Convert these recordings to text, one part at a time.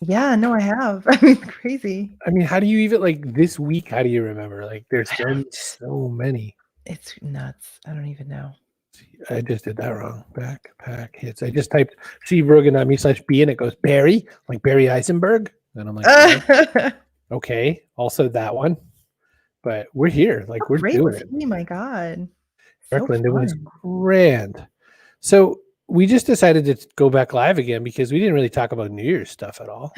Yeah, no, I have. I mean, crazy. I mean, how do you even like this week? How do you remember? Like, there's I been don't. so many. It's nuts. I don't even know. I just did that wrong. Backpack hits. I just typed crogan.me/B and it goes Barry, like Barry Eisenberg. And I'm like, what? Okay. Also that one. But we're here. Like, we're Great doing it. tea, my God. So Eric Linden was fun. grand. So we just decided to go back live again because we didn't really talk about New Year's stuff at all.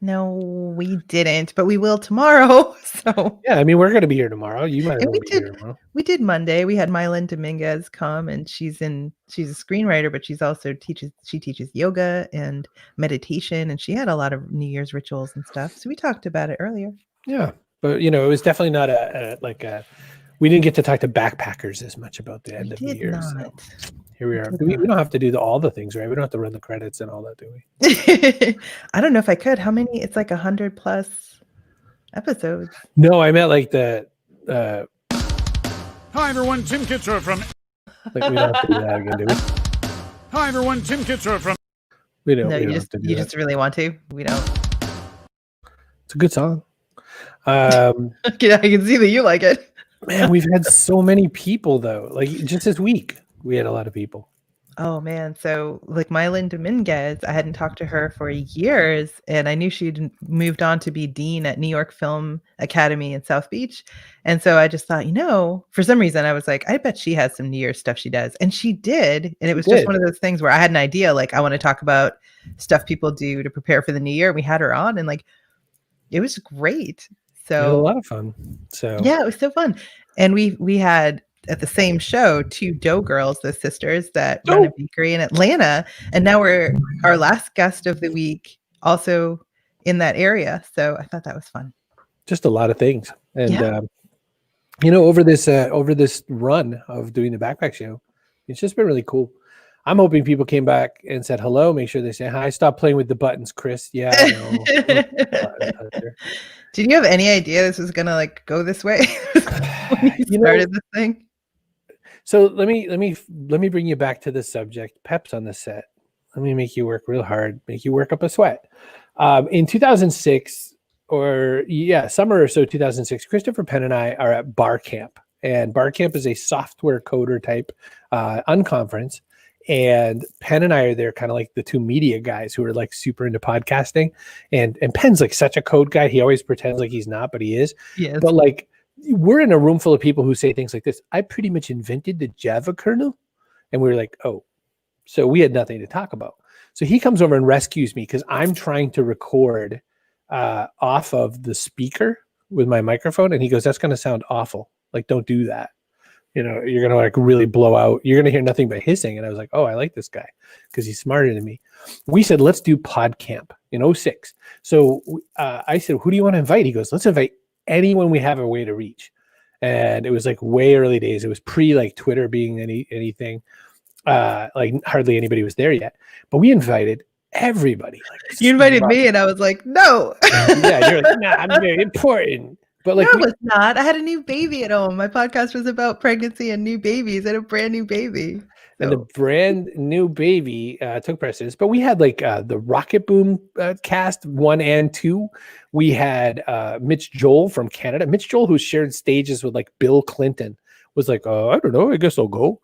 No, we didn't, but we will tomorrow. So, Yeah, I mean, we're going to be here tomorrow. You might as and well be here tomorrow. we did Monday. We had Mylan Dominguez come, and she's a screenwriter, but she teaches yoga and meditation, and she had a lot of New Year's rituals and stuff. So we talked about it earlier. Yeah. But, you know, it was definitely not we didn't get to talk to backpackers as much about the end We of the did year. not. So here we are. We don't have to do all the things, right? We don't have to run the credits and all that, do we? I don't know if I could. How many? It's like 100 plus episodes. No, I meant like the Hi everyone, Tim Kitzrow from. like we don't have to do that again, do we? Hi everyone, Tim Kitzrow from. We don't. No, we you don't just have to do you that. just really want to. We don't. It's a good song. I can see that you like it. Man, we've had so many people though. Like just this week, we had a lot of people. Oh man, so like Mylan Dominguez, I hadn't talked to her for years, and I knew she'd moved on to be dean at New York Film Academy in South Beach. And so I just thought, for some reason I was like, I bet she has some New Year's stuff she does. And she did. And it was just one of those things where I had an idea, like I want to talk about stuff people do to prepare for the new year. We had her on and like it was great. We had a So lot of fun. So yeah, it was so fun. And we had at the same show 2 Dough girls, the sisters that run a bakery in Atlanta. And now we're our last guest of the week also in that area. So I thought that was fun. just a lot of things. And Yeah. over this run of doing the backpack show, it's just been really cool. I'm hoping people came back and said hello. Make sure they say hi. Stop playing with the buttons, Chris. Yeah, I know. Did you have any idea this was gonna like go this way when you started this thing? So let me bring you back to the subject. Pep's on the set. Let me make you work real hard, make you work up a sweat. In 2006, summer or so 2006, Christopher Penn and I are at Bar Camp. And Bar Camp is a software coder type unconference. And Penn and I are there kind of like the 2 media guys who are like super into podcasting. And Penn's like such a code guy. He always pretends like he's not, but he is. Yes. But like we're in a room full of people who say things like this. I pretty much invented the Java kernel. And we were like, oh, so we had nothing to talk about. So he comes over and rescues me because I'm trying to record off of the speaker with my microphone. And he goes, that's going to sound awful. Like, don't do that. You're going to like really blow out. You're going to hear nothing but hissing. And I was like, oh, I like this guy because he's smarter than me. We said, let's do PodCamp in 2006. So I said, who do you want to invite? He goes, let's invite anyone we have a way to reach. And it was like way early days. It was pre like Twitter being anything. Like hardly anybody was there yet. But we invited everybody. Like you invited me and I was like, no. Yeah, you're like, nah, I'm very important. But like, no, it was not. I had a new baby at home. My podcast was about pregnancy and new babies. I had a brand new baby. So. And the brand new baby took precedence. But we had like the Rocket Boom cast 1 and 2. We had Mitch Joel from Canada. Mitch Joel, who shared stages with like Bill Clinton, was like, I don't know, I guess I'll go.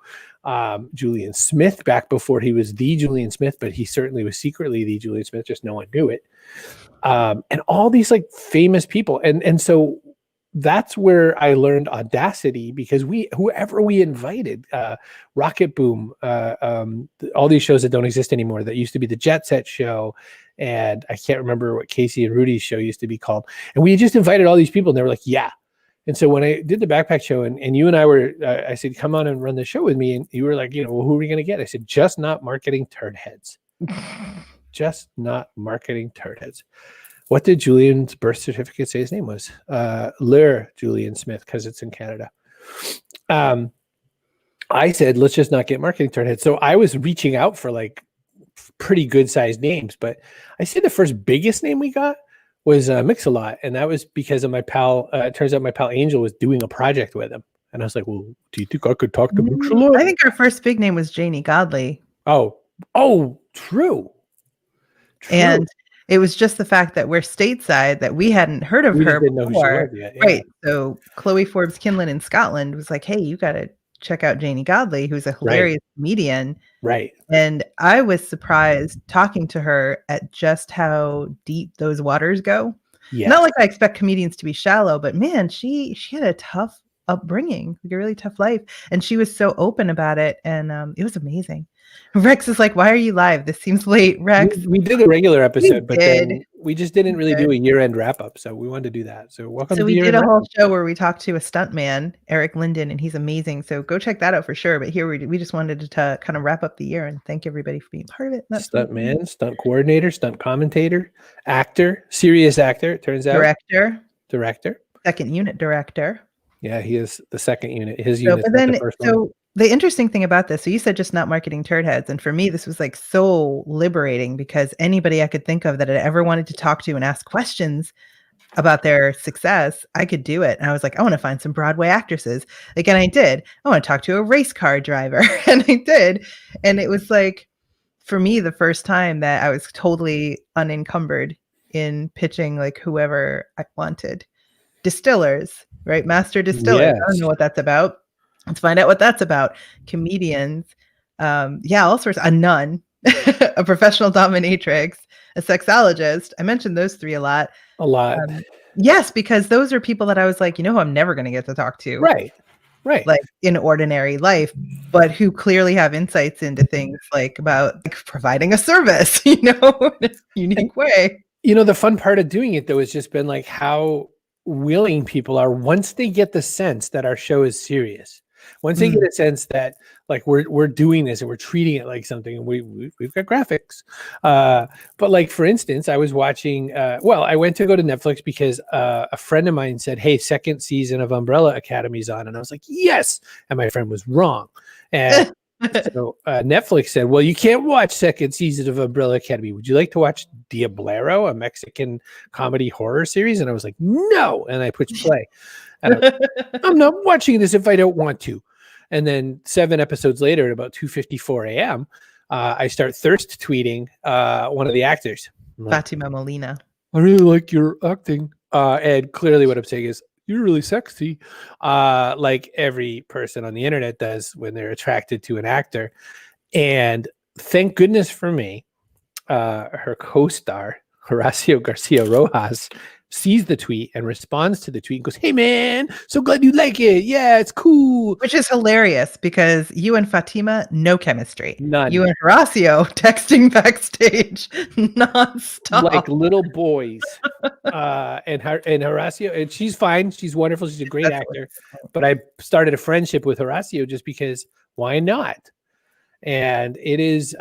Julian Smith, back before he was the Julian Smith, but he certainly was secretly the Julian Smith, just no one knew it. And all these like famous people. And so that's where I learned Audacity because whoever we invited, Rocket Boom, all these shows that don't exist anymore, that used to be the Jet Set show. And I can't remember what Casey and Rudy's show used to be called. And we just invited all these people and they were like, yeah. And so when I did the backpack show and you and I were, I said, come on and run the show with me. And you were like, well, who are we going to get? I said, just not marketing turd heads. Just not marketing turd heads. What did Julian's birth certificate say his name was? Lur Julian Smith, because it's in Canada. I said, let's just not get marketing turd heads. So I was reaching out for like pretty good sized names, but I said the first biggest name we got was Mix-a-Lot. And that was because of my pal. It turns out my pal Angel was doing a project with him. And I was like, well, do you think I could talk to Mix-a-Lot? I think our first big name was Janie Godley. Oh, true. And It was just the fact that we're stateside that we hadn't heard of We just her didn't know who she before. was yet. Yeah. Right. So Chloe Forbes Kinlan in Scotland was like, hey, you got to check out Janie Godley, who's a hilarious comedian. Right. And I was surprised talking to her at just how deep those waters go. Yeah. Not like I expect comedians to be shallow, but man, she had a tough upbringing, like a really tough life. And she was so open about it. And it was amazing. Rex is like, why are you live? This seems late, Rex. We did a regular episode, but did. then we just didn't really do a year-end wrap-up, so we wanted to do that. So welcome to So the we did year-end a whole wrap-up. show where we talked to a stuntman, Eric Linden, and he's amazing. So go check that out for sure. But here we just wanted to kind of wrap up the year and thank everybody for being part of it. That's Stunt man, stunt coordinator, stunt commentator, actor, serious actor, it turns out. Director. Second unit director. Yeah, he is the second unit. His So, unit. but then, so the interesting thing about this, so you said just not marketing turd heads. And for me, this was like so liberating because anybody I could think of that I ever wanted to talk to and ask questions about their success, I could do it. And I was like, I want to find some Broadway actresses. Like, and I did. I want to talk to a race car driver. And I did. And it was like, for me, the first time that I was totally unencumbered in pitching like whoever I wanted. Distillers, right? Master distillers. Yes. I don't know what that's about. Let's find out what that's about. Comedians. All sorts. A nun, a professional dominatrix, a sexologist. I mentioned those three a lot. Yes, because those are people that I was like, who I'm never going to get to talk to. Right. Like in ordinary life, but who clearly have insights into things like about like providing a service, in a unique way. The fun part of doing it though has just been like how willing people are once they get the sense that our show is serious. Once they get a sense that like we're doing this and we're treating it like something, and we've got graphics. But like for instance, I was watching. I went to go to Netflix because a friend of mine said, "Hey, second season of Umbrella Academy's on," and I was like, "Yes!" And my friend was wrong. And so Netflix said, "Well, you can't watch second season of Umbrella Academy. Would you like to watch Diablero, a Mexican comedy horror series?" And I was like, "No!" And I pushed play. I'm not watching this if I don't want to. And then 7 episodes later, at about 2:54 a.m., I start thirst tweeting one of the actors. Like, Fatima Molina. I really like your acting. And clearly what I'm saying is, you're really sexy. Like every person on the internet does when they're attracted to an actor. And thank goodness for me, her co-star, Horacio Garcia Rojas, sees the tweet and responds to the tweet and goes, "Hey man, so glad you like it. Yeah, it's cool." Which is hilarious because you and Fatima, no chemistry. None. You and Horacio texting backstage nonstop. Like little boys. And Horacio, and she's fine. She's wonderful. She's a great actor. But I started a friendship with Horacio just because why not? And it is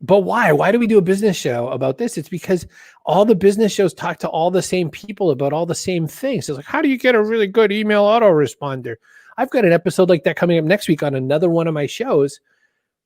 but why? Why do we do a business show about this? It's because all the business shows talk to all the same people about all the same things. It's like, how do you get a really good email autoresponder? I've got an episode like that coming up next week on another one of my shows.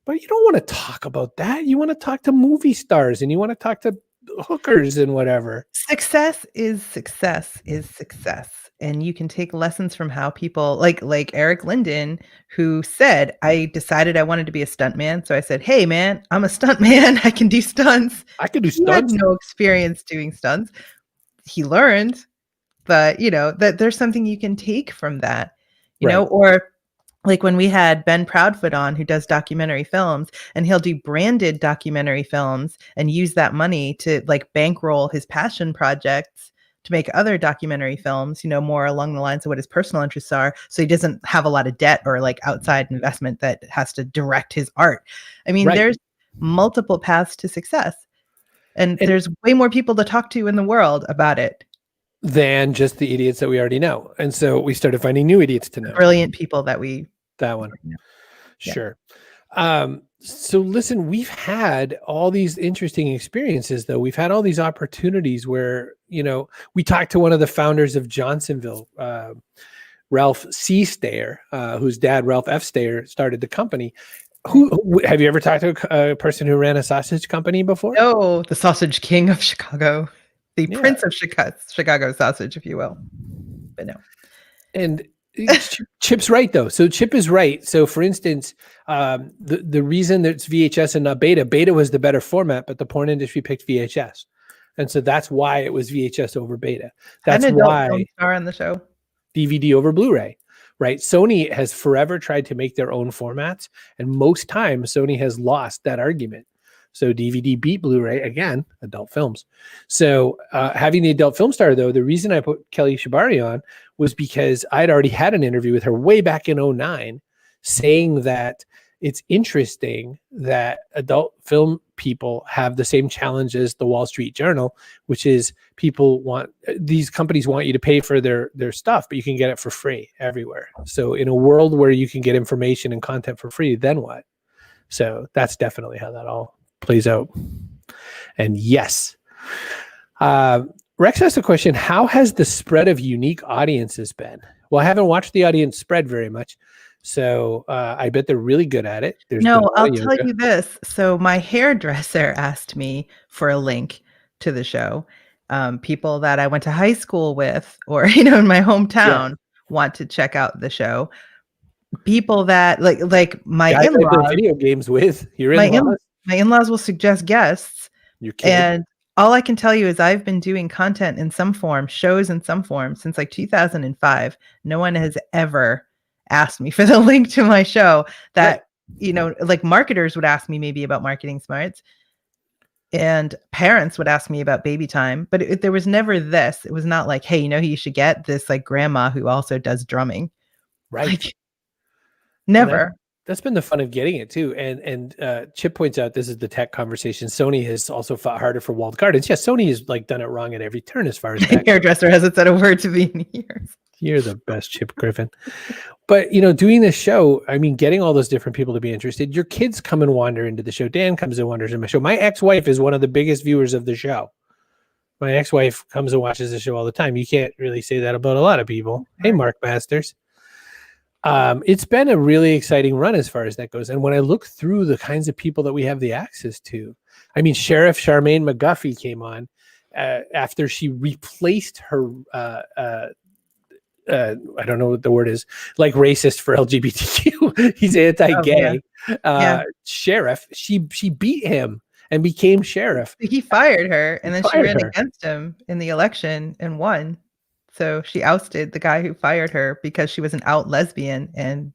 But you don't want to talk about that. You want to talk to movie stars and you want to talk to hookers and whatever. Success is success is success. And you can take lessons from how people like Eric Linden, who said, I decided I wanted to be a stuntman. So I said, hey man, I'm a stuntman. I can do stunts. I can do He had stunts. no experience doing stunts. He learned, but that there's something you can take from that, or like when we had Ben Proudfoot on, who does documentary films, and he'll do branded documentary films and use that money to like bankroll his passion projects to make other documentary films, more along the lines of what his personal interests are. So he doesn't have a lot of debt or like outside investment that has to direct his art. I mean, There's multiple paths to success, and there's way more people to talk to in the world about it than just the idiots that we already know. And so we started finding new idiots to know. Brilliant people that we. That one. Yeah. Sure. So listen, we've had all these interesting experiences though. We've had all these opportunities where, we talked to one of the founders of Johnsonville, Ralph C. Stayer, whose dad, Ralph F. Stayer, started the company. Who have you ever talked to a person who ran a sausage company before? No, the sausage king of Chicago, the prince of Chicago sausage, if you will. But no. And Chip's right though. So Chip is right. So for instance, the reason that it's VHS and not beta was the better format, but the porn industry picked VHS. And so that's why it was VHS over beta. That's An adult why film star on the show. DVD over Blu-ray, right? Sony has forever tried to make their own formats, and most times Sony has lost that argument. So DVD beat Blu-ray, again, adult films. So having the adult film star, though, the reason I put Kelly Shibari on was because I'd already had an interview with her way back in 2009 saying that it's interesting that adult film people have the same challenge as the Wall Street Journal, which is these companies want you to pay for their stuff, but you can get it for free everywhere. So in a world where you can get information and content for free, then what? So that's definitely how that all plays out. And yes, Rex asked a question, how has the spread of unique audiences been? Well, I haven't watched the audience spread very much, so I bet they're really good at it. I'll tell you this. So my hairdresser asked me for a link to the show. People that I went to high school with, or in my hometown, want to check out the show. People that like my in-laws, video games with your in-laws. My in-laws will suggest guests, and all I can tell you is I've been doing content in some form, shows in some form, since like 2005. No one has ever asked me for the link to my show. That like marketers would ask me maybe about marketing smarts, and parents would ask me about baby time, but there was never this. It was not like, hey, who you should get this, like grandma who also does drumming, right? Like, never. That's been the fun of getting it too. And Chip points out, this is the tech conversation, Sony has also fought harder for walled gardens. Yes, Sony has like done it wrong at every turn as far as that. Hairdresser hasn't said a word to me in years. You're the best, Chip Griffin. But doing this show, I mean, getting all those different people to be interested. Your kids come and wander into the show. Dan comes and wanders in my show. My ex-wife is one of the biggest viewers of the show. My ex-wife comes and watches the show all the time. You can't really say that about a lot of people. Hey, Mark Masters. It's been a really exciting run as far as that goes. And when I look through the kinds of people that we have the access to, I mean, Sheriff Charmaine McGuffey came on after she replaced her, I don't know what the word is, like racist for LGBTQ. He's anti-gay. Sheriff, she beat him and became sheriff. He fired her, and then she ran against him in the election and won. So she ousted the guy who fired her because she was an out lesbian. And,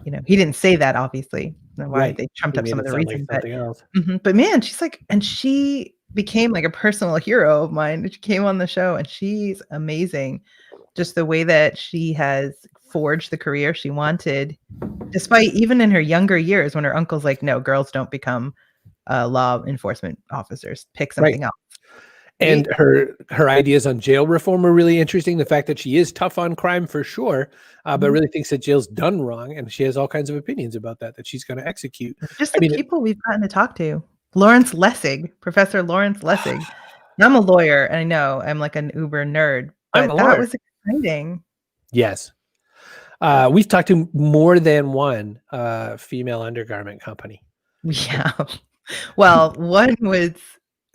he didn't say that, obviously. Why they trumped up some of the reasons. But man, she's like, and she became like a personal hero of mine. She came on the show, and she's amazing. Just the way that she has forged the career she wanted, despite even in her younger years when her uncle's like, no, girls don't become law enforcement officers. Pick something else. And her ideas on jail reform are really interesting. The fact that she is tough on crime for sure, but really thinks that jail's done wrong, and she has all kinds of opinions about that she's going to execute. Just the people we've gotten to talk to. Lawrence Lessig, Professor Lawrence Lessig. I'm a lawyer, and I know I'm like an uber nerd, but that was exciting. Yes. We've talked to more than one female undergarment company. Yeah. Well, one was,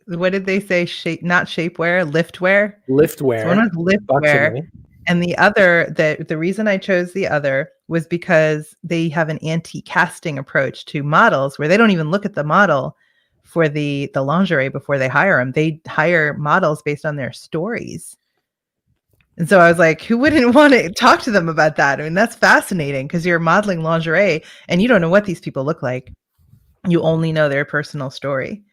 what did they say? Not shapewear, liftwear. Liftwear. So one was liftwear. And the other, the reason I chose the other was because they have an anti-casting approach to models where they don't even look at the model for the lingerie before they hire them. They hire models based on their stories. And so I was like, who wouldn't want to talk to them about that? I mean, that's fascinating because you're modeling lingerie and you don't know what these people look like. You only know their personal story.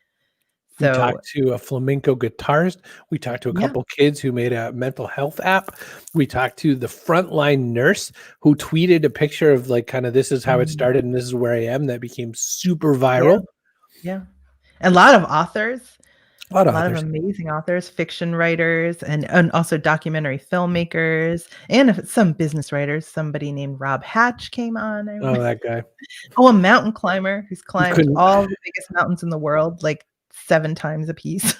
So, we talked to a flamenco guitarist. We talked to a couple kids who made a mental health app. We talked to the frontline nurse who tweeted a picture of like kind of this is how it started and this is where I am. That became super viral. Yeah. And a lot of authors. A lot of amazing authors, fiction writers, and also documentary filmmakers, and some business writers. Somebody named Rob Hatch came on. That guy. A mountain climber who's climbed all the biggest mountains in the world, like 7 times a piece.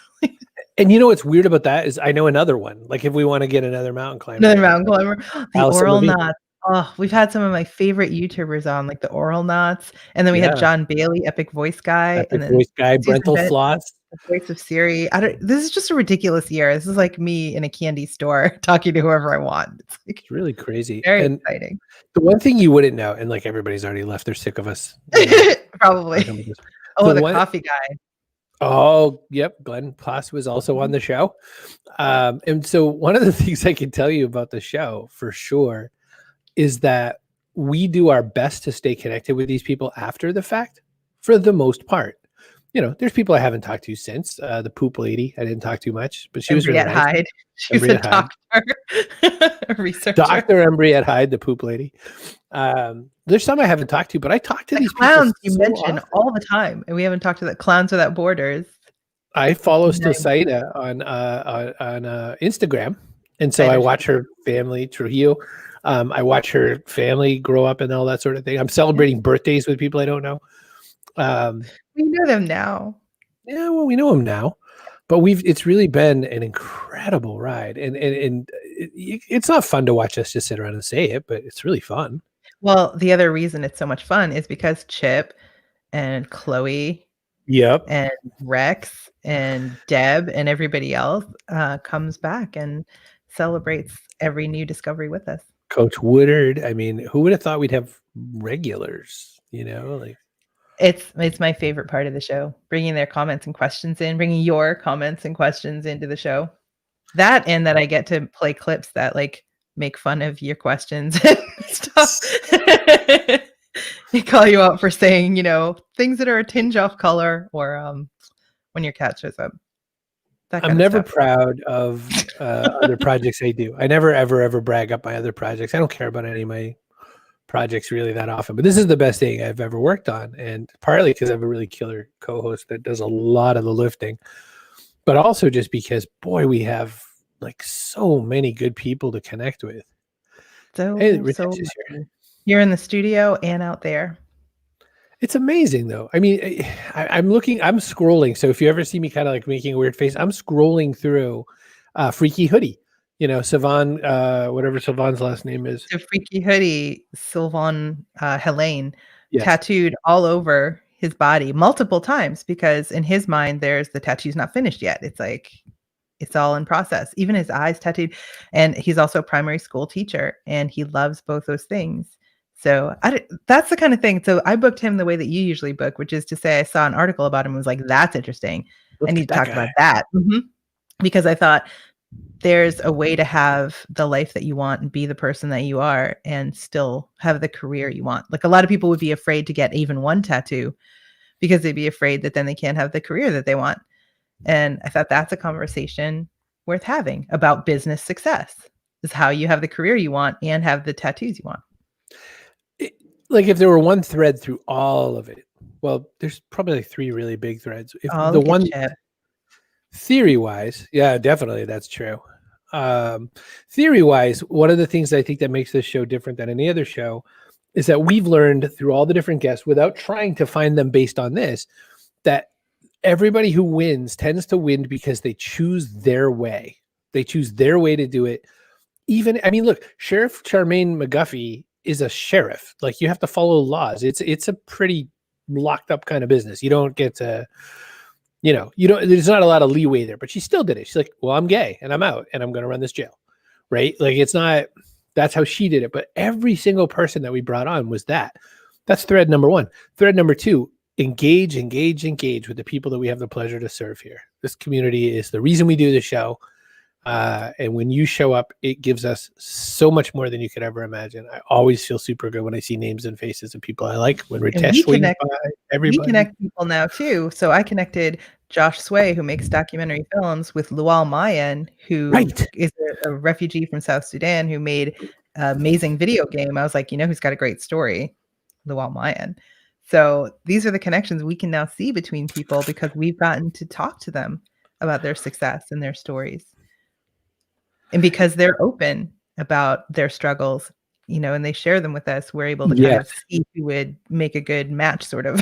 And what's weird about that is I know another one. Like if we want to get another mountain climber. The Oral Knots. Oh, we've had some of my favorite YouTubers on, like the Oral Knots. And then we had John Bailey, Epic Voice Guy. Brental Floss. The voice of Siri. I don't. This is just a ridiculous year. This is like me in a candy store talking to whoever I want. It's like It's really crazy. very And exciting. the one thing you wouldn't know, and like everybody's already left, they're sick of us. You know, Probably. talking about this. Oh, the one- coffee guy. Oh, yep. Glenn Plas was also on the show. And so one of the things I can tell you about the show for sure is that we do our best to stay connected with these people after the fact for the most part. You know, there's people I haven't talked to since. The poop lady, I didn't talk too much, but she was really Henriette nice. Hyde. She was a Henriette Hyde. doctor, a researcher. Dr. Henriette Hyde, the poop lady. There's some I haven't talked to, but I talk to The these clowns people you so mention often. all the time, and we haven't talked to the clowns without borders. I follow Nice. Stosida on Instagram, and so I watch her family, Trujillo. I watch her family grow up and all that sort of thing. I'm celebrating birthdays with people I don't know. We know them now. Yeah, well, we know them now, but it's really been an incredible ride, and it's not fun to watch us just sit around and say it, but it's really fun. Well, the other reason it's so much fun is because Chip and Chloe Yep. and Rex and Deb and everybody else comes back and celebrates every new discovery with us. Coach Woodard. I mean, who would have thought we'd have regulars? You know, like It's my favorite part of the show, bringing their comments and questions in, bringing your comments and questions into the show. That and that I get to play clips that like make fun of your questions and stuff. They call you out for saying, you know, things that are a tinge off color or when your cat shows up. I'm never proud of other projects I do. I never, ever brag up my other projects. I don't care about any of my projects really that often, but this is the best thing I've ever worked on. And partly because I have a really killer co-host that does a lot of the lifting, but also just because, boy, we have like so many good people to connect with. So here. You're in the studio and out there. It's amazing though. I mean, I'm scrolling. So if you ever see me kind of like making a weird face, I'm scrolling through Freaky Hoodie. You know, Sylvain, whatever Sylvain's last name is. So Freaky Hoodie, Sylvain Helene, Yes. tattooed all over his body multiple times because in his mind, there's the tattoo's not finished yet. It's like, it's all in process. Even his eyes tattooed. And he's also a primary school teacher and he loves both those things. So that's the kind of thing. So I booked him the way that you usually book, which is to say I saw an article about him and was like, that's interesting. I need to talk about that. Because I thought there's a way to have the life that you want and be the person that you are and still have the career you want. Like a lot of people would be afraid to get even one tattoo because they'd be afraid that then they can't have the career that they want. And I thought that's a conversation worth having about business success is how you have the career you want and have the tattoos you want. Like if there were one thread through all of it, well, there's probably like three really big threads. If the one theory wise, yeah, definitely that's true. Theory wise, one of the things I think that makes this show different than any other show is that we've learned through all the different guests without trying to find them based on this, that everybody who wins tends to win because they choose their way. They choose their way to do it. Even, I mean, look, Sheriff Charmaine McGuffey is a sheriff. Like you have to follow laws. It's a pretty locked up kind of business. You don't get to, you know, there's not a lot of leeway there, but she still did it. She's like, well, I'm gay and I'm out and I'm going to run this jail. Right. Like it's not, that's how she did it. But every single person that we brought on was that. That's thread number one. Thread number two, engage with the people that we have the pleasure to serve here. This community is the reason we do the show. And when you show up, it gives us so much more than you could ever imagine. I always feel super good when I see names and faces of people I like. When Ritesh swings by, everybody. We connect people now too. So I connected Josh Sway, who makes documentary films, with Lual Mayan, who is a refugee from South Sudan who made an amazing video game. I was like, you know, who's got a great story? Lual Mayan. So these are the connections we can now see between people because we've gotten to talk to them about their success and their stories. And because they're open about their struggles, you know, and they share them with us, we're able to kind of see who would make a good match, sort of.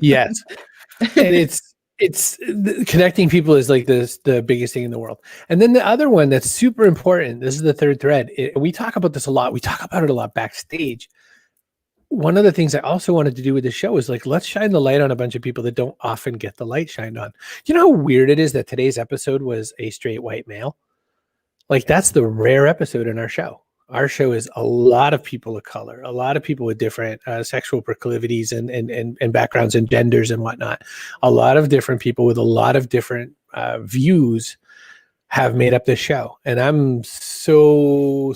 Yes. And it's connecting people is like the biggest thing in the world. And then the other one that's super important, this is the third thread. We talk about this a lot. We talk about it a lot backstage. one of the things I also wanted to do with the show is like, let's shine the light on a bunch of people that don't often get the light shined on. You know how weird it is that today's episode was a straight white male? Like, that's the rare episode in our show. Our show is a lot of people of color, a lot of people with different sexual proclivities and backgrounds and genders and whatnot. A lot of different people with a lot of different views have made up this show. And I'm so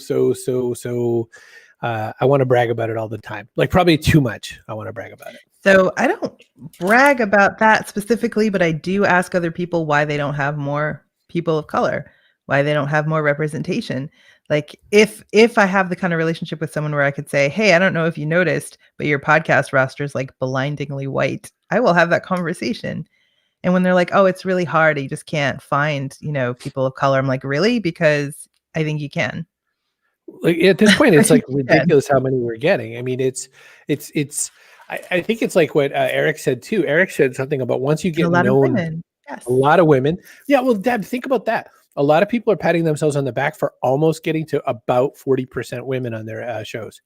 I want to brag about it all the time. Like, probably too much. I want to brag about it. So I don't brag about that specifically, but I do ask other people why they don't have more people of color, why they don't have more representation. Like, if I have the kind of relationship with someone where I could say, hey, I don't know if you noticed, but your podcast roster is like blindingly white, I will have that conversation. And when they're like, oh, it's really hard, you just can't find, people of color, I'm like, really? Because I think you can. Like, at this point, it's like ridiculous how many we're getting. I mean, I think it's like what Eric said too. Eric said something about once you get a lot known, of women. Yes. A lot of women. Yeah, well, Deb, think about that. A lot of people are patting themselves on the back for almost getting to about 40% women on their shows.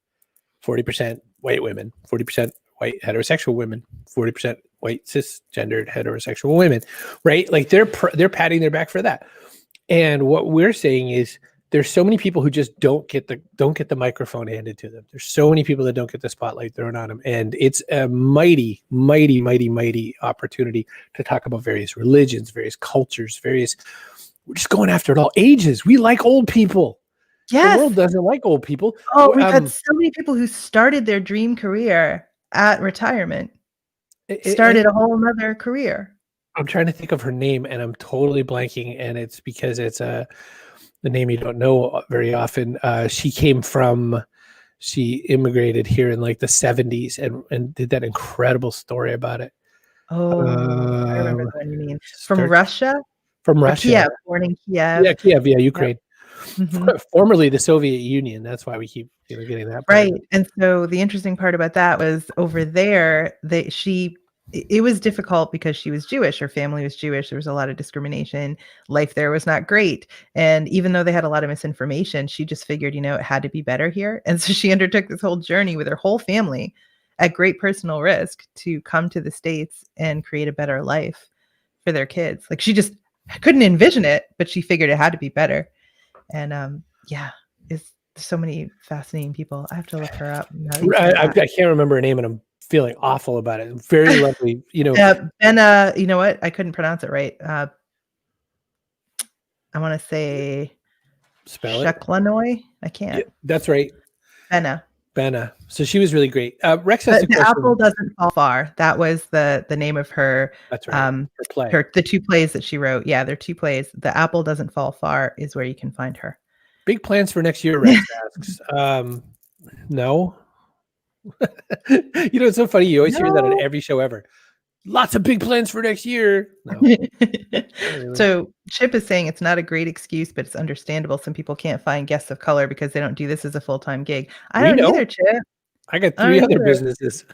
40% white women, 40% white heterosexual women, 40% white cisgendered heterosexual women, right? Like, they're patting their back for that. And what we're saying is, there's so many people who just don't get the microphone handed to them. There's so many people that don't get the spotlight thrown on them. And it's a mighty, mighty, mighty, mighty opportunity to talk about various religions, various cultures, we're just going after it all. Ages. We like old people. Yes. The world doesn't like old people. Oh, we've had so many people who started their dream career at retirement. Started a whole nother career. I'm trying to think of her name and I'm totally blanking. And it's because it's the name you don't know very often. She immigrated here in like the 70s and did that incredible story about it. Oh, I remember what you mean. From Russia? From Russia. Kiev, born in Kiev. Yeah, Kiev, Ukraine. Yep. Mm-hmm. Formerly the Soviet Union. That's why we keep getting that. Right. And so the interesting part about that was over there, it was difficult because she was Jewish. Her family was Jewish. There was a lot of discrimination. Life there was not great. And even though they had a lot of misinformation, she just figured, it had to be better here. And so she undertook this whole journey with her whole family at great personal risk to come to the States and create a better life for their kids. Like, she just couldn't envision it, but she figured it had to be better. And it's so many fascinating people. I have to look her up. I can't remember her name and I'm feeling awful about it. Very lovely, Benna, you know what? I couldn't pronounce it right. I want to say spell it. Sheklanoy. I can't. Yeah, that's right. Benna. So she was really great. Rex has The Apple Doesn't Fall Far. That was the name of her. That's right. Her play. The two plays that she wrote. Yeah, they're two plays. The Apple Doesn't Fall Far is where you can find her. Big plans for next year, Rex asks. No. It's so funny. You always hear that on every show ever. Lots of big plans for next year. No. So Chip is saying it's not a great excuse, but it's understandable. Some people can't find guests of color because they don't do this as a full-time gig. I don't either, Chip. I got 3 other businesses.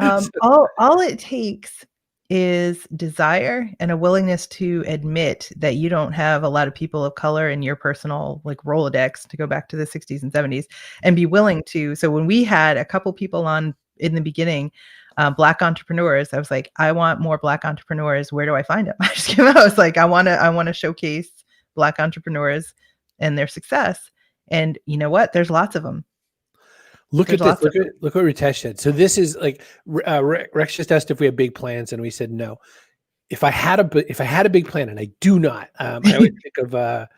All it takes is desire and a willingness to admit that you don't have a lot of people of color in your personal like Rolodex, to go back to the 60s and 70s, and be willing to. So when we had a couple people on in the beginning, Black entrepreneurs, I was like, I want more Black entrepreneurs. Where do I find them? I was like, I want to showcase Black entrepreneurs and their success. And you know what? There's lots of them. Look at this. Look what Ritesh said. So this is like Rex just asked if we have big plans, and we said no. If I had a big plan, and I do not, I always think of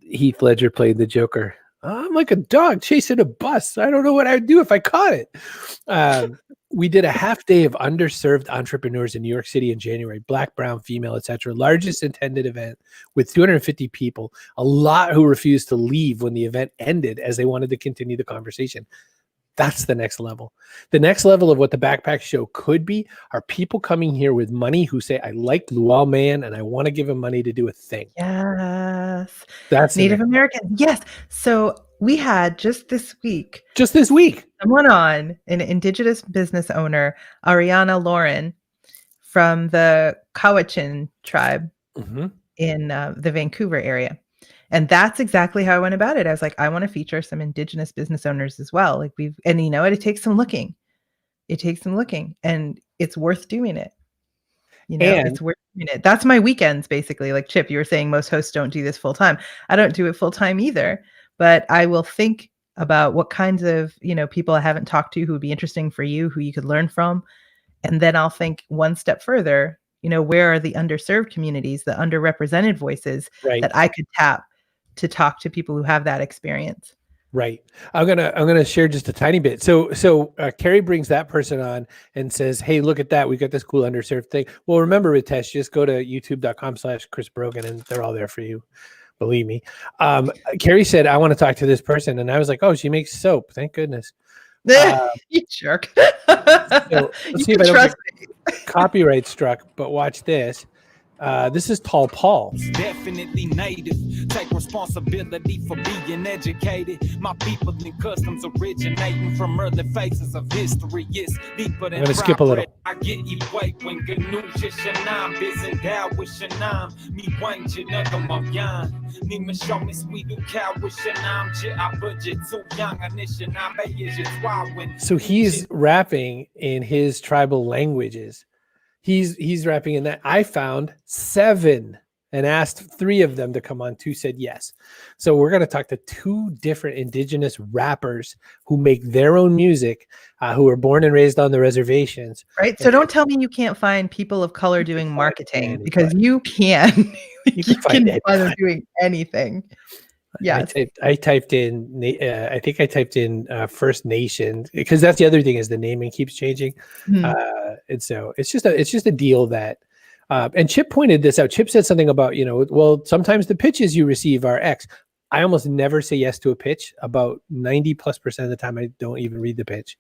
Heath Ledger played the Joker. I'm like a dog chasing a bus. I don't know what I'd do if I caught it. We did a half day of underserved entrepreneurs in New York City in January, Black, brown, female, etc. Largest attended event with 250 people, a lot who refused to leave when the event ended as they wanted to continue the conversation. That's the next level. The next level of what the Backpack Show could be are people coming here with money who say, I like Luau Man and I want to give him money to do a thing. Yes. That's Native American. Yes. So we had just this week, someone on, an Indigenous business owner, Ariana Lauren, from the Cowichan tribe in the Vancouver area. And that's exactly how I went about it. I was like, I want to feature some Indigenous business owners as well. Like and you know what? It takes some looking. It takes some looking, and it's worth doing it. You know, And it's worth doing it. That's my weekends, basically. Like Chip, you were saying most hosts don't do this full time. I don't do it full time either, but I will think about what kinds of, people I haven't talked to who would be interesting for you, who you could learn from. And then I'll think one step further, where are the underserved communities, the underrepresented voices right. that I could tap to talk to people who have that experience. Right. I'm gonna share just a tiny bit. So Carrie brings that person on and says, "Hey, look at that. We got this cool underserved thing." Well, remember, Ritesh, just go to youtube.com/Chris Brogan and they're all there for you. Believe me. Carrie said, "I want to talk to this person," and I was like, "Oh, she makes soap. Thank goodness." You jerk. So let's see if I don't get copyright struck. But watch this. This is Tall Paul. Definitely native. Take responsibility for being educated. My people and customs originating from early phases of history. It's deeper than I'm gonna skip a little. I get you wait when Gnu Shanam, Bizen Dow with Shanam. Me wang Jinaka of Yan. Nima show me sweet cow with Shanam. I budget so young. So he's rapping in his tribal languages. He's rapping in that. I found 7 and asked 3 of them to come on. 2 said yes. So we're going to talk to 2 different Indigenous rappers who make their own music, who were born and raised on the reservations. Right. So don't tell me you can't find people of color doing marketing, because you can. You can find them doing anything. Yeah. I typed in, I think I typed in First Nation, because that's the other thing, is the naming keeps changing. And so it's just a deal that, and Chip pointed this out. Chip said something about, well, sometimes the pitches you receive are X. I almost never say yes to a pitch. About 90+% of the time, I don't even read the pitch.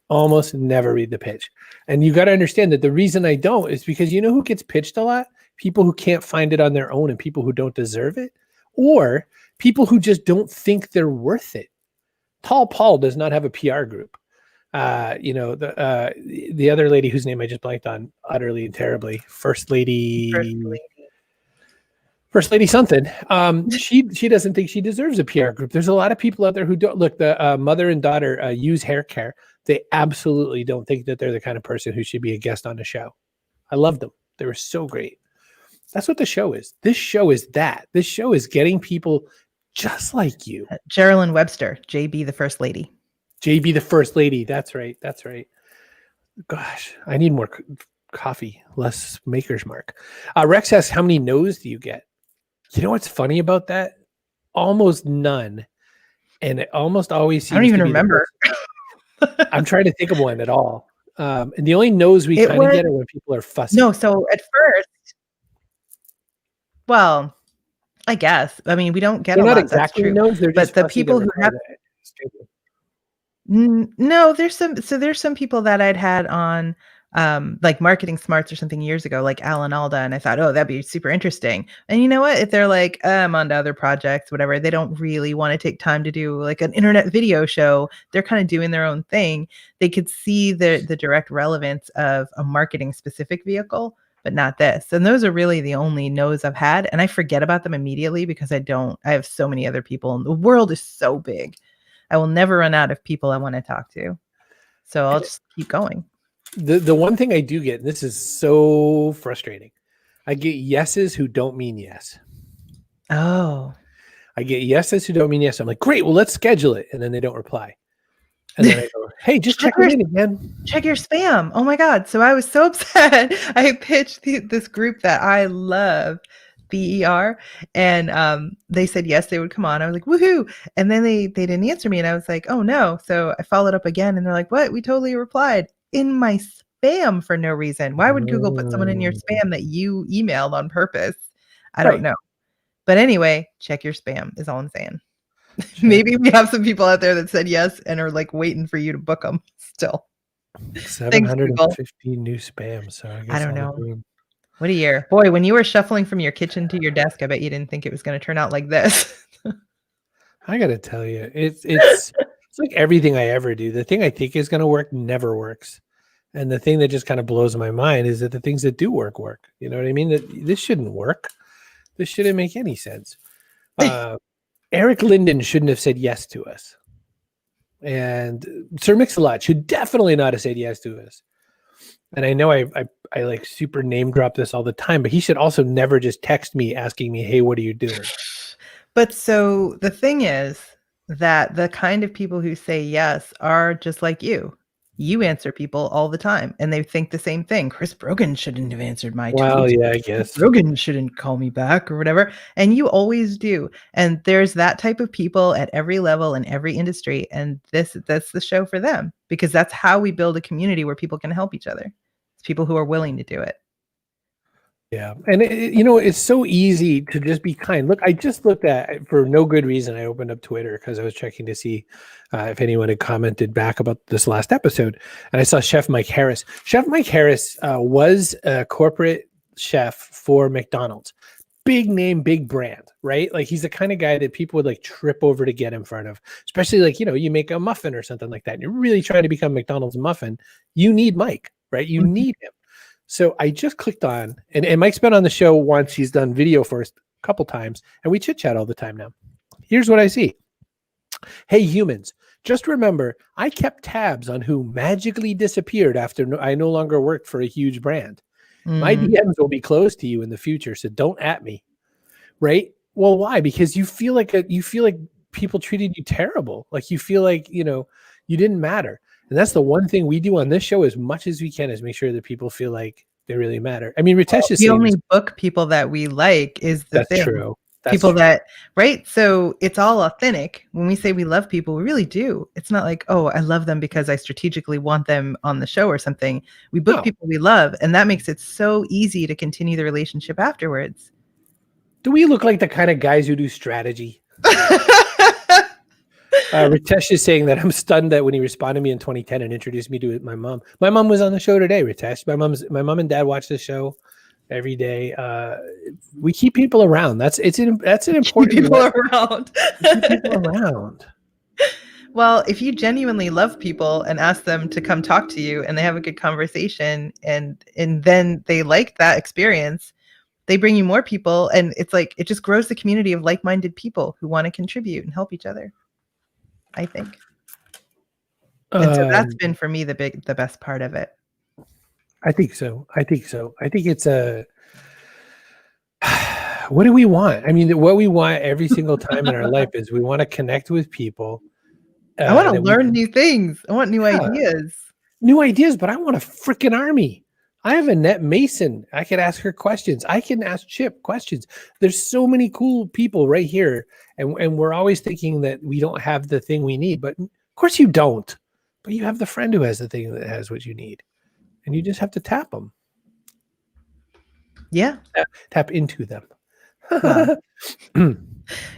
Almost never read the pitch. And you got to understand that the reason I don't is because you know who gets pitched a lot? People who can't find it on their own and people who don't deserve it, or people who just don't think they're worth it. Tall Paul does not have a PR group. The other lady whose name I just blanked on utterly and terribly, First Lady something. She doesn't think she deserves a PR group. There's a lot of people out there who don't. Look, the mother and daughter use hair care. They absolutely don't think that they're the kind of person who should be a guest on a show. I love them. They were so great. That's what the show is. This show is that. This show is getting people just like you. Geraldine Webster, JB the First Lady. JB the First Lady. That's right. That's right. Gosh, I need more coffee, less Maker's Mark. Rex asks, how many no's do you get? You know what's funny about that? Almost none. And it almost always seems I don't even remember. I'm trying to think of one at all. And the only no's we kind of get are when people are fussy. No, so at first, well, I guess. I mean, we don't get they're a not lot. Exactly that's true. no's, they're just but the people who have no, there's some people that I'd had on like Marketing Smarts or something years ago, like Alan Alda, and I thought, oh, that'd be super interesting. And you know what? If they're like, I'm on to other projects, whatever, they don't really want to take time to do like an internet video show. They're kind of doing their own thing. They could see the direct relevance of a marketing specific vehicle, but not this. And those are really the only no's I've had. And I forget about them immediately because I have so many other people, and the world is so big. I will never run out of people I want to talk to. So I'll just keep going. The one thing I do get, and this is so frustrating, I get yeses who don't mean yes. Oh. I get yeses who don't mean yes. I'm like, great, well, let's schedule it. And then they don't reply. And then I go, hey, just check it in again. Check your spam. Oh my God. So I was so upset. I pitched this group that I love, BER, and they said yes, they would come on. I was like, woohoo. And then they didn't answer me, and I was like, oh no. So I followed up again, and they're like, what? We totally replied in my spam for no reason. Why would Google put someone in your spam that you emailed on purpose? I don't know. But anyway, check your spam is all I'm saying. Sure. Maybe we have some people out there that said yes and are like waiting for you to book them still. 750 new spam. So I guess I don't know. What a year. Boy, when you were shuffling from your kitchen to your desk, I bet you didn't think it was going to turn out like this. I got to tell you, it's like everything I ever do. The thing I think is going to work never works. And the thing that just kind of blows my mind is that the things that do work. You know what I mean? That this shouldn't work. This shouldn't make any sense. Eric Linden shouldn't have said yes to us. And Sir Mix-a-Lot should definitely not have said yes to us. And I know I like super name drop this all the time, but he should also never just text me asking me, hey, what are you doing? But so the thing is that the kind of people who say yes are just like you. You answer people all the time and they think the same thing. Chris Brogan shouldn't have answered my Well, tweet. yeah, I guess. Chris Brogan shouldn't call me back or whatever. And you always do. And there's that type of people at every level in every industry. And that's the show for them, because that's how we build a community where people can help each other. It's people who are willing to do it. Yeah. And it's so easy to just be kind. Look, I just looked at, for no good reason, I opened up Twitter because I was checking to see if anyone had commented back about this last episode. And I saw Chef Mike Harris. Chef Mike Harris was a corporate chef for McDonald's. Big name, big brand, right? Like he's the kind of guy that people would like trip over to get in front of, especially like, you make a muffin or something like that. And you're really trying to become McDonald's muffin. You need Mike, right? You need him. So I just clicked on, and Mike's been on the show once. He's done video for us a couple times, and we chit chat all the time now. Here's what I see. Hey, humans, just remember, I kept tabs on who magically disappeared after I no longer worked for a huge brand. My DMs will be closed to you in the future, so don't at me, right? Well, why? Because you feel like people treated you terrible. Like you feel like, you didn't matter. And that's the one thing we do on this show as much as we can, is make sure that people feel like they really matter. I mean, Ritesh is the only book people that we like is the that's thing. True. That's people true. That, right? So it's all authentic. When we say we love people, we really do. It's not like, oh, I love them because I strategically want them on the show or something. We book people we love, and that makes it so easy to continue the relationship afterwards. Do we look like the kind of guys who do strategy? Ritesh is saying that I'm stunned that when he responded to me in 2010 and introduced me to my mom. My mom was on the show today, Ritesh. My mom and dad watch the show every day. We keep people around. That's an important people around. Keep people around. Well, if you genuinely love people and ask them to come talk to you and they have a good conversation and then they like that experience, they bring you more people, and it's like it just grows the community of like-minded people who want to contribute and help each other, I think. And so that's been for me the best part of it. I think so. I think it's what do we want? I mean, what we want every single time in our life is we want to connect with people. I want to learn new things. I want new ideas. New ideas, but I want a freaking army. I have Annette Mason. I could ask her questions. I can ask Chip questions. There's so many cool people right here. And we're always thinking that we don't have the thing we need. But of course you don't. But you have the friend who has the thing that has what you need. And you just have to tap them. Yeah. Tap into them. Wow.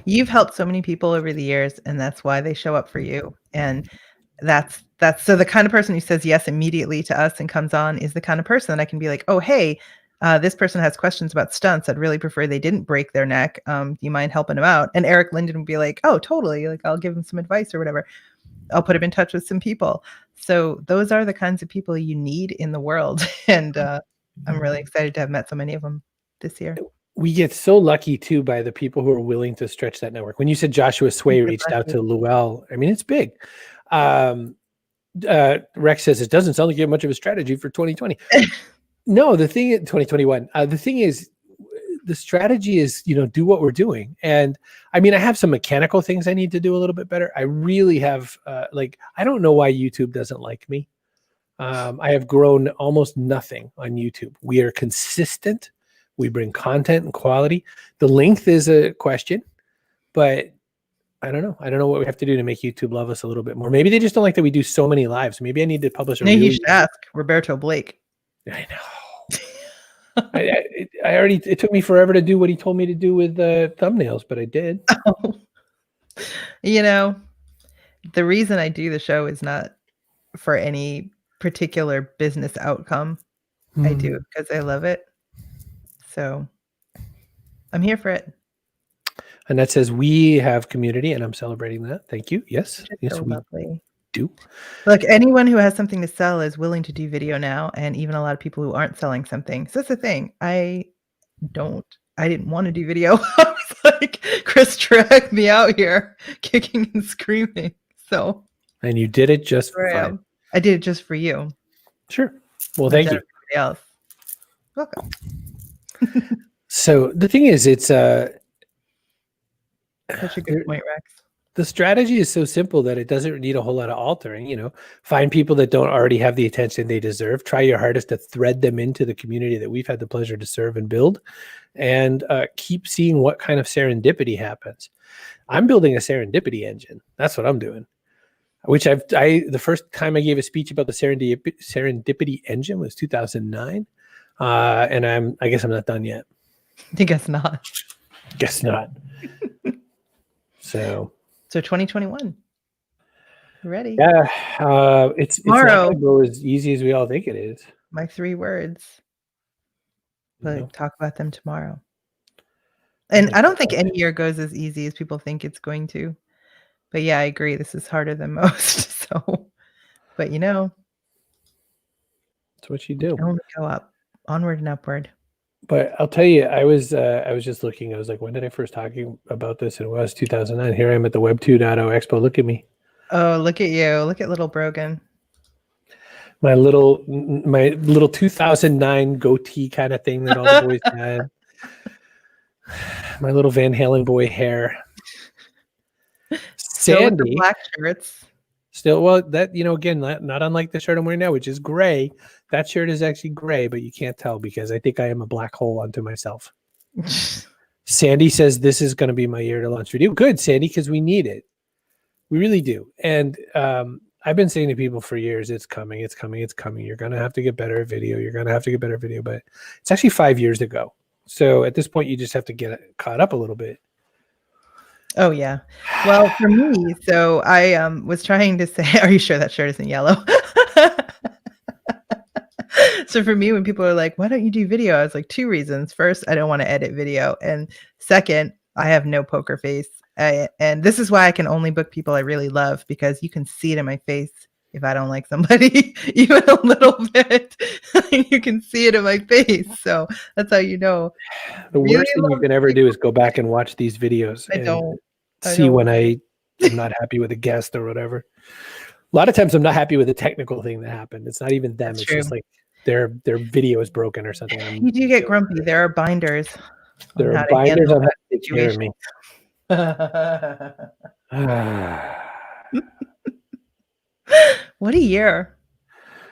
You've helped so many people over the years, and that's why they show up for you. And that's so the kind of person who says yes immediately to us and comes on is the kind of person that I can be like, oh, hey, this person has questions about stunts. I'd really prefer they didn't break their neck. Do you mind helping them out? And Eric Linden would be like, oh, totally. Like, I'll give him some advice or whatever. I'll put him in touch with some people. So those are the kinds of people you need in the world. And I'm really excited to have met so many of them this year. We get so lucky too by the people who are willing to stretch that network. When you said Joshua Sway reached out to Luell, I mean, it's big. Rex says it doesn't sound like you have much of a strategy for 2020. No, the thing is 2021. The thing is, the strategy is, do what we're doing. And I mean, I have some mechanical things I need to do a little bit better. I really have, I don't know why YouTube doesn't like me. I have grown almost nothing on YouTube. We are consistent. We bring content and quality. The length is a question, but I don't know. I don't know what we have to do to make YouTube love us a little bit more. Maybe they just don't like that we do so many lives. Maybe I need to publish. Maybe you should ask Roberto Blake. I know. I already. It took me forever to do what he told me to do with thumbnails, but I did. The reason I do the show is not for any particular business outcome. I do it because I love it. So I'm here for it. And that says we have community, and I'm celebrating that. Thank you. Yes. Yes, so we lovely. Do. Look, anyone who has something to sell is willing to do video now, and even a lot of people who aren't selling something. So that's the thing. I didn't want to do video. I was like Chris dragged me out here kicking and screaming. So And you did it just here I fine. am. I did it just for you. Sure. Well, not thank to you. everybody else. Welcome. So the thing is, it's Such a good there- point, Rex. the strategy is so simple that it doesn't need a whole lot of altering. Find people that don't already have the attention they deserve. Try your hardest to thread them into the community that we've had the pleasure to serve and build, and keep seeing what kind of serendipity happens. I'm building a serendipity engine. That's what I'm doing. Which the first time I gave a speech about the serendipity engine was 2009, and I guess I'm not done yet. I guess not. Guess not. So 2021. You ready? yeah, it's not Tomorrow. gonna go as easy as we all think it is. My 3 words. But No. talk about them tomorrow. And my I don't think God. any year goes as easy as people think it's going to. But yeah, I agree. This is harder than most. So, but That's what you do. only go up, onward and upward. But I'll tell you, I was just looking. I was like, when did I first talking about this? And it was 2009. Here I am at the Web 2.0 Expo. Look at me. Oh, look at you. Look at little Brogan. My little 2009 goatee kind of thing that all the boys had. My little Van Halen boy hair. Still with the Sandy, black shirts. still, well, that, again, not unlike the shirt I'm wearing now, which is gray. That shirt is actually gray, but you can't tell because I think I am a black hole unto myself. Sandy says this is going to be my year to launch video. Good, Sandy, because we need it. We really do. And I've been saying to people for years, it's coming, it's coming, it's coming. You're going to have to get better at video. You're going to have to get better at video. But it's actually 5 years ago. So at this point, you just have to get caught up a little bit. Oh yeah. Well, for me, so I was trying to say, are you sure that shirt isn't yellow? So for me, when people are like, why don't you do video? I was like, 2 reasons. First, I don't want to edit video. And second, I have no poker face. And this is why I can only book people I really love, because you can see it in my face if I don't like somebody, even a little bit. You can see it in my face. So that's how you know. The Really worst thing you love can ever do is go back and watch these videos I and don't. see when I am not happy with a guest or whatever. A lot of times I'm not happy with the technical thing that happened. It's not even them. That's It's just true. like their video is broken or something. You do get grumpy. There are binders. There how are to binders handle on how that to take care of me. What a year.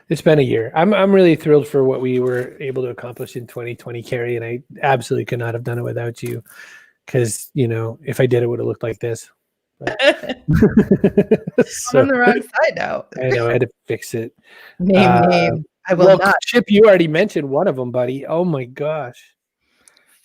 It's been a year. I'm really thrilled for what we were able to accomplish in 2020, Carrie, and I absolutely could not have done it without you. Because if I did, it would have looked like this. I'm So, on the wrong side now. I know I had to fix it. Name. I will Well, not. Chip, you already mentioned one of them, buddy. Oh my gosh.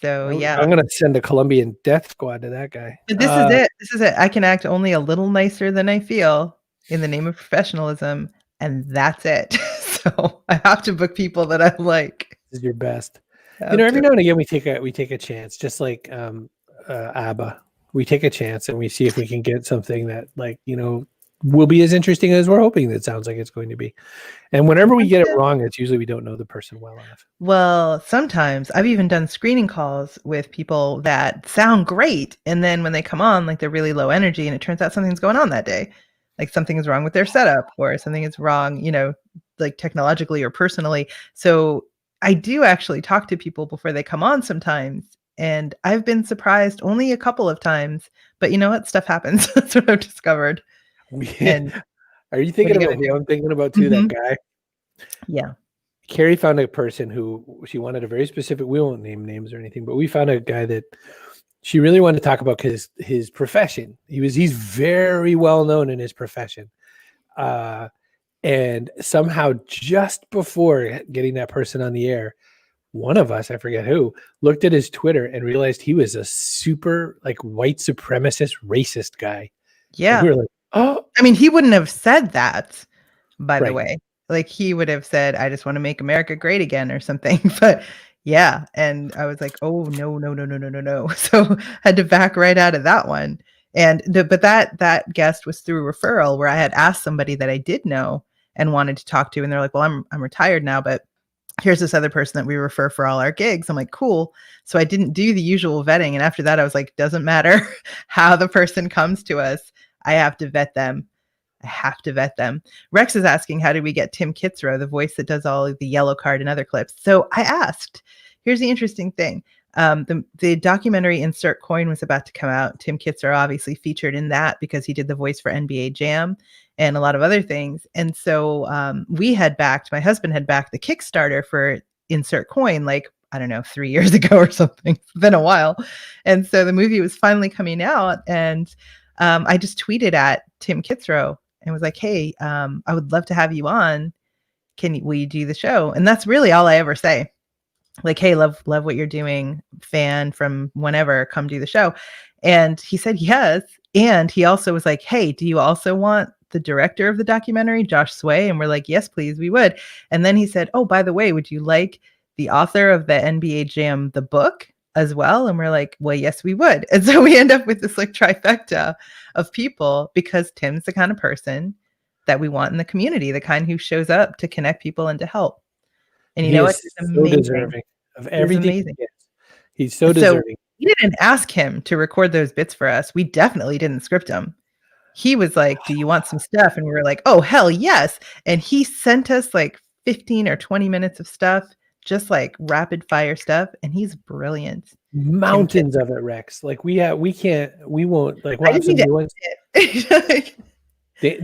So yeah. I'm gonna send a Colombian death squad to that guy. But this is it. This is it. I can act only a little nicer than I feel in the name of professionalism, and that's it. So I have to book people that I like. This is your best. Have Every to. now and again we take a chance, just like ABBA. We take a chance and we see if we can get something that will be as interesting as we're hoping that sounds like it's going to be. And whenever we get it wrong, it's usually we don't know the person well enough. Well, sometimes I've even done screening calls with people that sound great, and then when they come on, like they're really low energy, and it turns out something's going on that day. Like something is wrong with their setup, or something is wrong, like technologically or personally. So I do actually talk to people before they come on sometimes, and I've been surprised only a couple of times. But you know what? Stuff happens. That's what I've discovered. And Are you thinking you about gonna who I'm thinking about too? Mhm. That guy. yeah. Carrie found a person who she wanted a very specific. We won't name names or anything, but we found a guy that she really wanted to talk about because his profession. He's very well known in his profession, and somehow just before getting that person on the air, one of us, I forget who, looked at his Twitter and realized he was a super white supremacist racist guy. Yeah. And we were like, oh, I mean, he wouldn't have said that, by the Right. way. Like he would have said, I just want to make America great again or something. But yeah. And I was like, oh no. So had to back right out of that one. And but that guest was through referral, where I had asked somebody that I did know and wanted to talk to. And they're like, well, I'm retired now, but here's this other person that we refer for all our gigs. I'm like, cool. So I didn't do the usual vetting. And after that, I was like, doesn't matter how the person comes to us. I have to vet them. I have to vet them. Rex is asking, how did we get Tim Kitzrow, the voice that does all of the Yellow Card and other clips? So I asked. Here's the interesting thing. The documentary Insert Coin was about to come out. Tim Kitzrow obviously featured in that because he did the voice for NBA Jam and a lot of other things. And so my husband had backed the Kickstarter for Insert Coin, like, I don't know, 3 years ago or something. It's been a while. And so the movie was finally coming out. And I just tweeted at Tim Kitzrow and was like, hey, I would love to have you on. Will you do the show? And that's really all I ever say. Like, hey, love what you're doing, fan from whenever, come do the show. And he said yes. And he also was like, hey, do you also want the director of the documentary, Josh Sway? And we're like, yes, please, we would. And then he said, oh, by the way, would you like the author of the NBA Jam, the book as well? And we're like, well, yes, we would. And so we end up with this like trifecta of people because Tim's the kind of person that we want in the community, the kind who shows up to connect people and to help. And you know what? He's so deserving of everything. He gets. He's so deserving. We didn't ask him to record those bits for us. We definitely didn't script them. He was like, do you want some stuff? And we were like, oh, hell yes. And he sent us like 15 or 20 minutes of stuff, just like rapid fire stuff. And he's brilliant. Mountains of it, Rex. Like we won't like watch some new ones.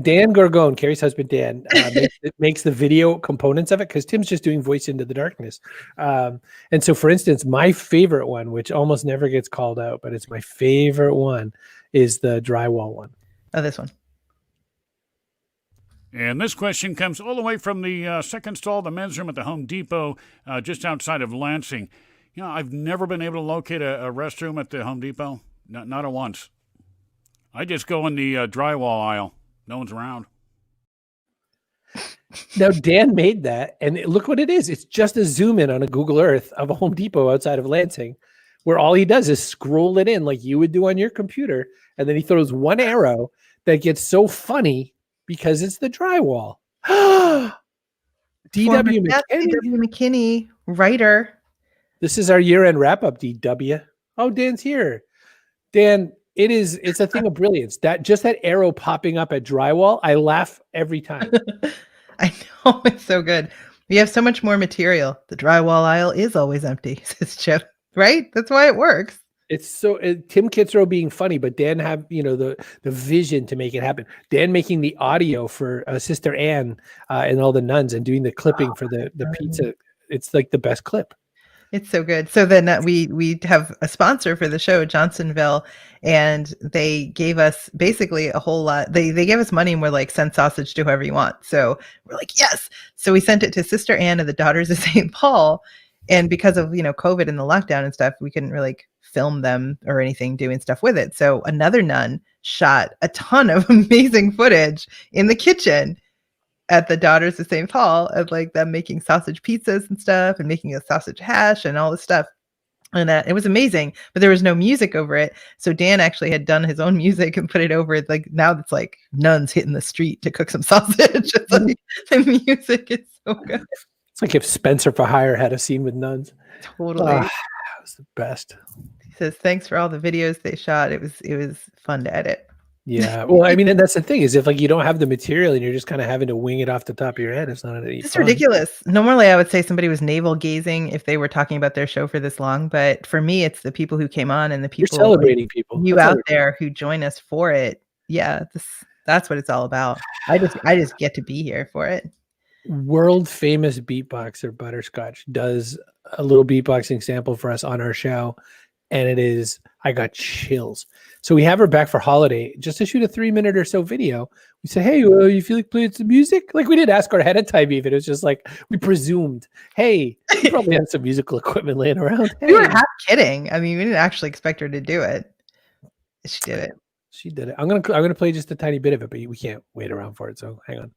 Dan Gorgon, Carrie's husband, Dan, makes the video components of it because Tim's just doing voice into the darkness. And so, for instance, my favorite one, which almost never gets called out, but it's my favorite one, is the drywall one. Oh, this one. And this question comes all the way from the second stall, the men's room at the Home Depot, just outside of Lansing. You know, I've never been able to locate a restroom at the Home Depot, not at once. I just go in the drywall aisle. No one's around. Now, Dan made that, and look what it is. It's just a zoom in on a Google Earth of a Home Depot outside of Lansing, where all he does is scroll it in like you would do on your computer, and then he throws one arrow that gets so funny because it's the drywall. D.W. McKinney, writer. This is our year-end wrap-up, D.W. Oh, Dan's here. Dan, it's a thing of brilliance. That arrow popping up at drywall, I laugh every time. I know, it's so good. We have so much more material. The drywall aisle is always empty, says Chip. Right? That's why it works. It's so Tim Kitzrow being funny, but Dan have the vision to make it happen. Dan making the audio for Sister Anne and all the nuns, and doing the clipping for the pizza. It's like the best clip. It's so good. So then we have a sponsor for the show, Johnsonville, and they gave us basically a whole lot. They gave us money and we're like, send sausage to whoever you want. So we're like, yes. So we sent it to Sister Anne of the Daughters of St. Paul. And because of, COVID and the lockdown and stuff, we couldn't really film them or anything doing stuff with it. So another nun shot a ton of amazing footage in the kitchen at the Daughters of St. Paul of like them making sausage pizzas and stuff and making a sausage hash and all this stuff. And it was amazing, but there was no music over it. So Dan actually had done his own music and put it over it. Like now it's like nuns hitting the street to cook some sausage. It's like the music is so good. It's like if Spencer for Hire had a scene with nuns. Totally. That was the best. He says, thanks for all the videos they shot. It was fun to edit. Yeah. Well, I mean, and that's the thing is if like you don't have the material and you're just kind of having to wing it off the top of your head, it's not any It's fun. ridiculous. Normally I would say somebody was navel gazing if they were talking about their show for this long, but for me it's the people who came on and the people you're celebrating people. You out there who join us for it. Yeah, that's what it's all about. I just get to be here for it. World famous beatboxer Butterscotch does a little beatboxing sample for us on our show, and it is I got chills. So we have her back for holiday just to shoot a 3-minute or so video. We say, hey, you feel like playing some music? Like we didn't ask her ahead of time even. It was just like we presumed, hey, you probably had some musical equipment laying around. Hey. We were half kidding. I mean, we didn't actually expect her to do it. She did it. She did it. I'm gonna play just a tiny bit of it, but we can't wait around for it. So hang on.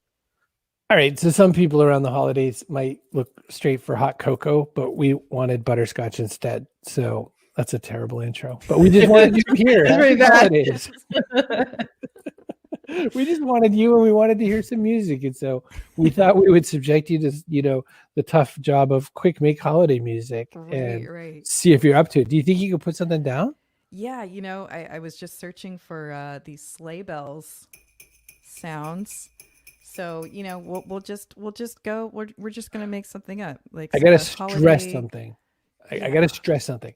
All right. So some people around the holidays might look straight for hot cocoa, but we wanted butterscotch instead. So that's a terrible intro, but we just wanted you to hear. It's very bad. We just wanted you, and we wanted to hear some music, and so we thought we would subject you to, the tough job of quick make holiday music and Right. see if you're up to it. Do you think you could put something down? Yeah, I was just searching for these sleigh bells sounds. So, we'll just go. We're just gonna make something up. Like I gotta some stress holiday- something. I Yeah. gotta stress something.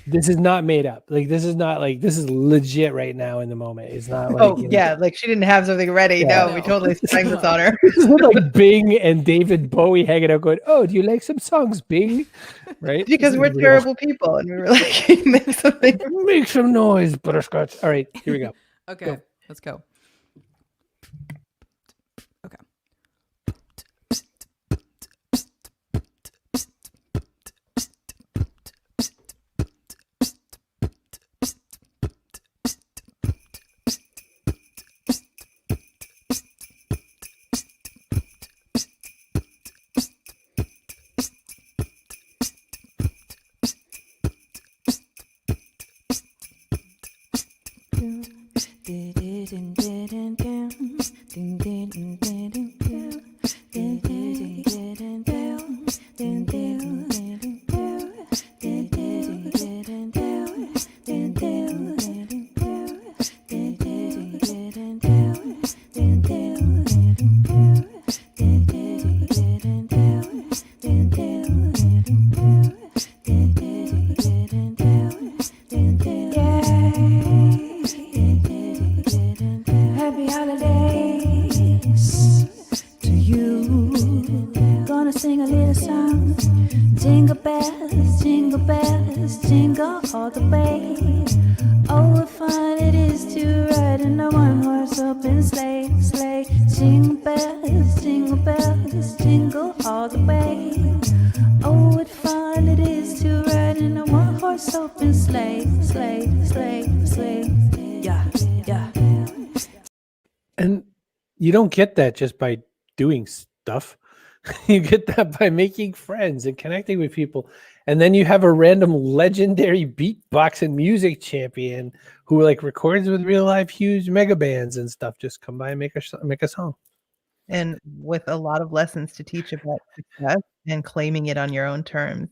This is not made up. Like this is not like this is legit right now in the moment. It's not like Yeah, like she didn't have something ready. Yeah. No, we totally sprang this on her. This is like Bing and David Bowie hanging out going, "Oh, do you like some songs, Bing?" Right? Because This we're is real. terrible people, and we were like, make something. Make some noise, butterscotch. All right, here we go. Okay, Go. let's go. Okay. Happy holidays to you. Gonna sing a little song. Jingle bells, jingle all the way. Oh, what fun it is to ride in a one-horse open sleigh, sleigh. Jingle bells, jingle all the way. Oh, what fun it is to ride in a one-horse open sleigh, sleigh, sleigh, sleigh. Yeah, yeah. And you don't get that just by doing stuff. You get that by making friends and connecting with people. And then you have a random legendary beatbox and music champion who like records with real life huge mega bands and stuff. Just come by and make a song. And with a lot of lessons to teach about success and claiming it on your own terms.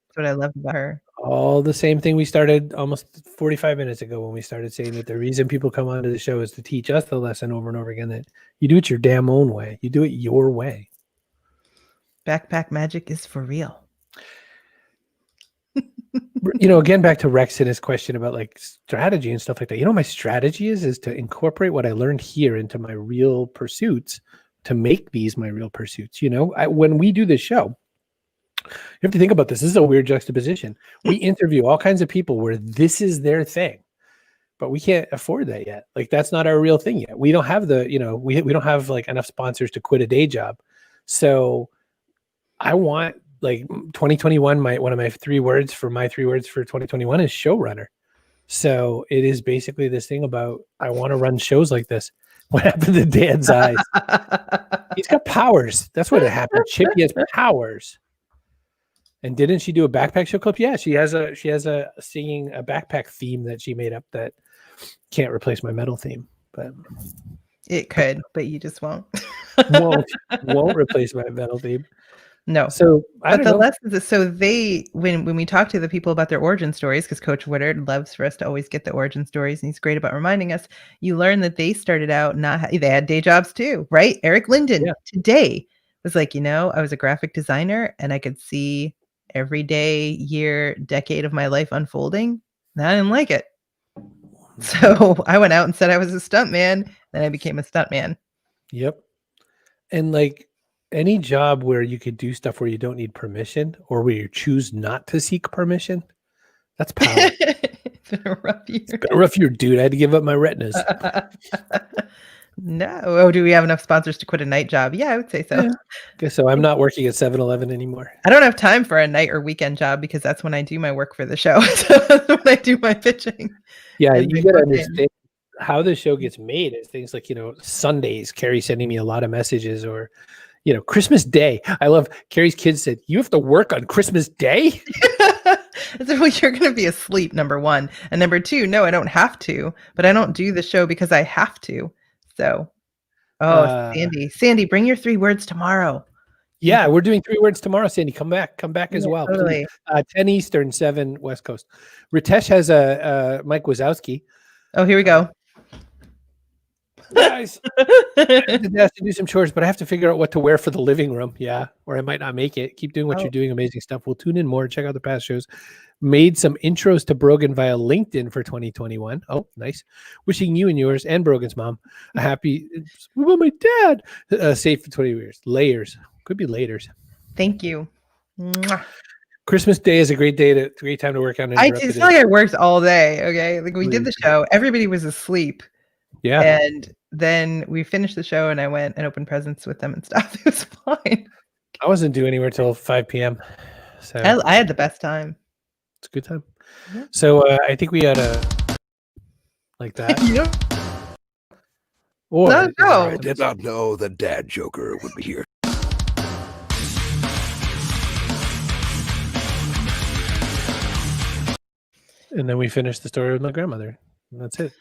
That's what I love about her. All the same thing we started almost 45 minutes ago when we started saying that the reason people come onto the show is to teach us the lesson over and over again that you do it your damn own way. You do it your way. Backpack magic is for real. Again, back to Rex and his question about like strategy and stuff like that. My strategy is to incorporate what I learned here into my real pursuits to make these my real pursuits. When we do this show, you have to think about this. This is a weird juxtaposition. We interview all kinds of people where this is their thing, but we can't afford that yet. Like that's not our real thing yet. We don't have we don't have like enough sponsors to quit a day job. So I want like 2021, one of my three words for 2021 is showrunner. So it is basically this thing about, I want to run shows like this. What happened to Dan's eyes? He's got powers. That's what happened. Chippy has powers. And didn't she do a backpack show clip? Yeah, she has a singing a backpack theme that she made up that can't replace my metal theme, but It could, but you just won't. won't replace my metal theme. No. So I don't know. Lessons is so when we talk to the people about their origin stories, because Coach Woodard loves for us to always get the origin stories, and he's great about reminding us. You learn that they started out they had day jobs too, right? Eric Linden today was like, I was a graphic designer and I could see every day, year, decade of my life unfolding. And I didn't like it. So I went out and said I was a stuntman. Then I became a stuntman. Yep. And like any job where you could do stuff where you don't need permission or where you choose not to seek permission, that's power. It's been a rough year. It's been a rough year, dude. I had to give up my retinas. No. Oh, do we have enough sponsors to quit a night job? Yeah, I would say so. Yeah. Okay, so I'm not working at 7-Eleven anymore. I don't have time for a night or weekend job because that's when I do my work for the show. So that's when I do my pitching. Yeah, And you big got to work in. understand how the show gets made is things like, Sundays, Carrie sending me a lot of messages or, Christmas Day. I love Carrie's kids said, you have to work on Christmas Day? I said, well, you're going to be asleep, number one. And number two, no, I don't have to, but I don't do the show because I have to. So, Sandy, bring your 3 words tomorrow. Yeah, we're doing 3 words tomorrow, Sandy. Come back as Yeah, well. totally. 10 Eastern, 7 West Coast. Ritesh has a Mike Wazowski. Oh, here we go. Guys, I have to do some chores, but I have to figure out what to wear for the living room. Yeah, or I might not make it. Keep doing what you're doing. Amazing stuff. We'll tune in more. Check out the past shows. Made some intros to Brogan via LinkedIn for 2021. Oh, nice. Wishing you and yours and Brogan's mom a happy. What about my dad? Safe for 20 years. Layers. Could be laters. Thank you. Mwah. Christmas Day is a great time to work on. I just feel like I worked all day. Okay. Like we did the show. Everybody was asleep. Yeah. And then we finished the show and I went and opened presents with them and stuff. It was fine. I wasn't due anywhere till 5 p.m. So I had the best time. it's a good time. Yeah. So I think we had a like that. You Or No. I did not know the dad joker would be here. and then we finished the story with my grandmother. And that's it.